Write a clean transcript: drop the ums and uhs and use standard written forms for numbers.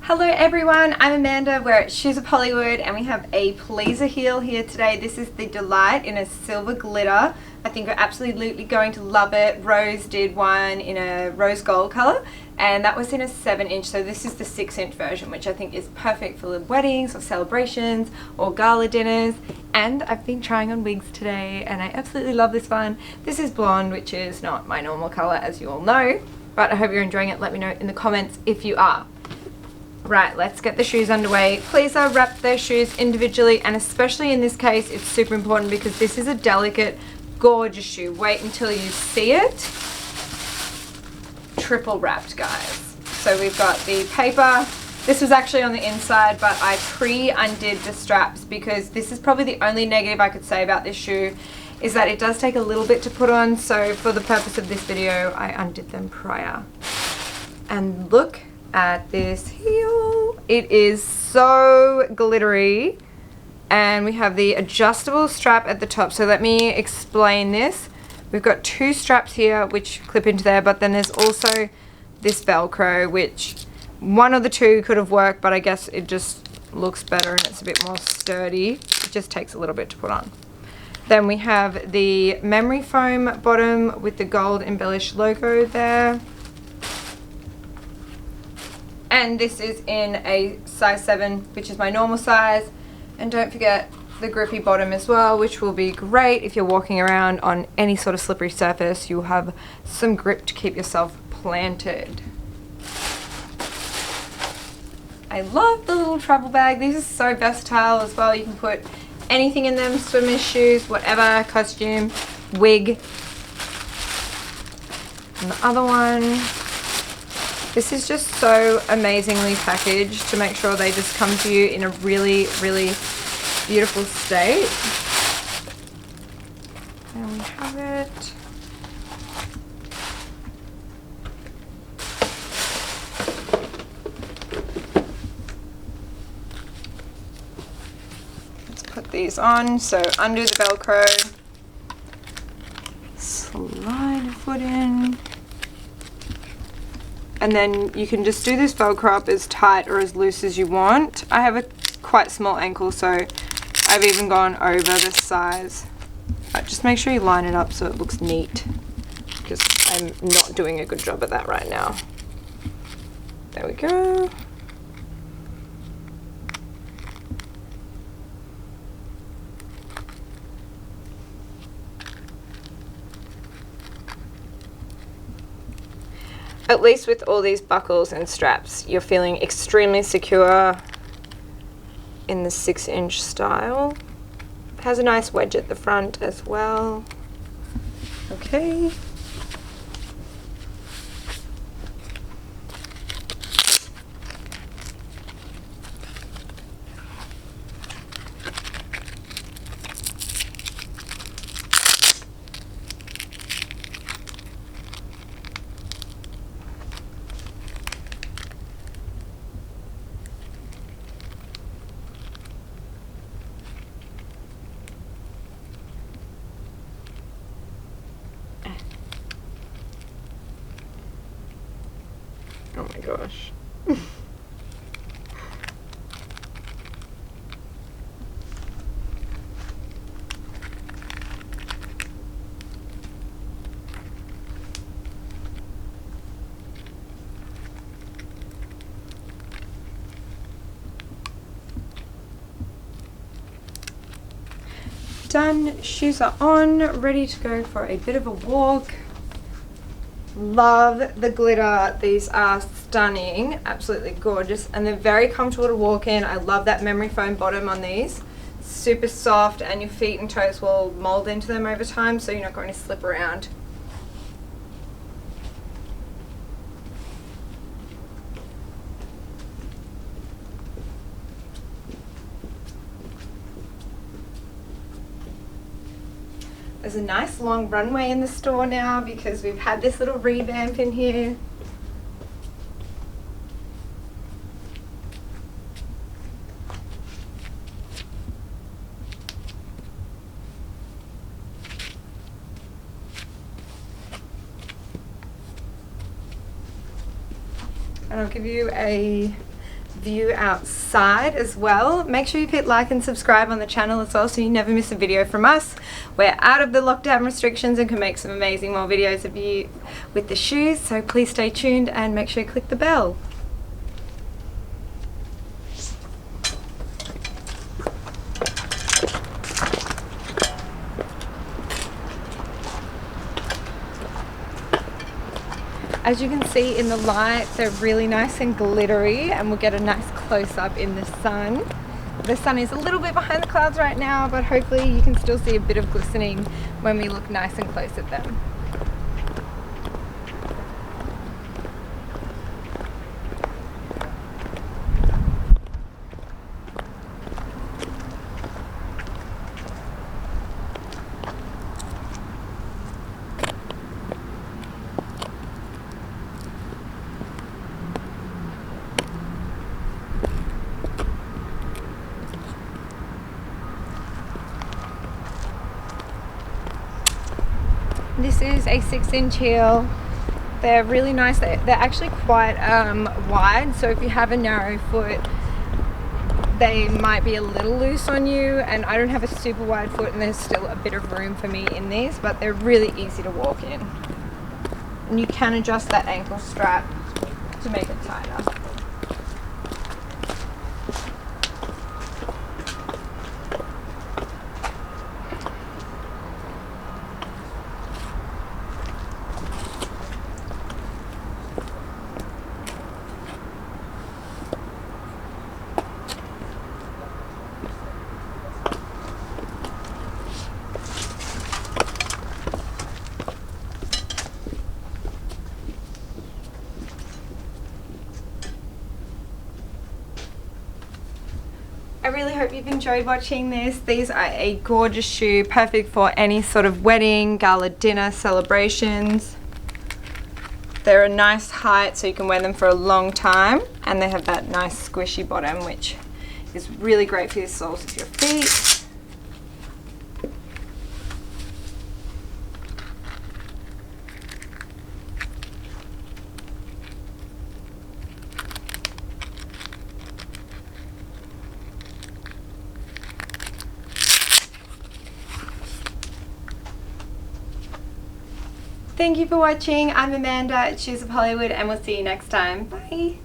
Hello everyone, I'm Amanda, we're at Shoes of Hollywood and we have a pleaser heel here today. This is the Delight in a silver glitter. I think you're absolutely going to love it. Rose did one in a rose gold colour and that was in a 7-inch, so this is the 6-inch version, which I think is perfect for weddings or celebrations or gala dinners. And I've been trying on wigs today and I absolutely love this one. This is blonde, which is not my normal colour as you all know, but I hope you're enjoying it. Let me know in the comments if you are. Right, let's get the shoes underway. Please wrap their shoes individually, and especially in this case it's super important because this is a delicate, gorgeous shoe. Wait until you see it. Triple wrapped, guys. So we've got the paper. This was actually on the inside, but I undid the straps because this is probably the only negative I could say about this shoe is that it does take a little bit to put on, so for the purpose of this video I undid them prior. And look at this heel. It is so glittery and we have the adjustable strap at the top. So let me explain this. We've got two straps here which clip into there, but then there's also this Velcro, which one of the two could have worked, but I guess it just looks better and it's a bit more sturdy. It just takes a little bit to put on. Then we have the memory foam bottom with the gold embellished logo there. And this is in a size 7, which is my normal size. And don't forget the grippy bottom as well, which will be great if you're walking around on any sort of slippery surface. You'll have some grip to keep yourself planted. I love the little travel bag. These are so versatile as well. You can put anything in them, swimmers, shoes, whatever, costume, wig. And the other one. This is just so amazingly packaged to make sure they just come to you in a really, really beautiful state. There we have it. Let's put these on. So undo the Velcro, slide your foot in. And then you can just do this Velcro up as tight or as loose as you want. I have a quite small ankle, so I've even gone over the size. But just make sure you line it up so it looks neat, because I'm not doing a good job at that right now. There we go. At least with all these buckles and straps, you're feeling extremely secure in the 6-inch style. It has a nice wedge at the front as well. Okay. Oh my gosh. Done. Shoes are on, ready to go for a bit of a walk. Love the glitter. These are stunning, absolutely gorgeous, and they're very comfortable to walk in. I love that memory foam bottom on these. Super soft, and your feet and toes will mold into them over time, so you're not going to slip around. There's a nice long runway in the store now because we've had this little revamp in here. And I'll give you a view outside as well. Make sure you hit like and subscribe on the channel as well so you never miss a video from us. We're out of the lockdown restrictions and can make some amazing more videos of you with the shoes, so please stay tuned and make sure you click the bell. As you can see in the light, they're really nice and glittery, and we'll get a nice close-up in the sun. The sun is a little bit behind the clouds right now, but hopefully you can still see a bit of glistening when we look nice and close at them. This is a 6-inch heel. They're really nice. They're actually quite wide, so if you have a narrow foot, they might be a little loose on you, and I don't have a super wide foot and there's still a bit of room for me in these, but they're really easy to walk in. And you can adjust that ankle strap to make it tighter. I really hope you've enjoyed watching this. These are a gorgeous shoe, perfect for any sort of wedding, gala dinner, celebrations. They're a nice height so you can wear them for a long time, and they have that nice squishy bottom which is really great for the soles of your feet. Thank you for watching. I'm Amanda at Shoes of Hollywood, and we'll see you next time. Bye!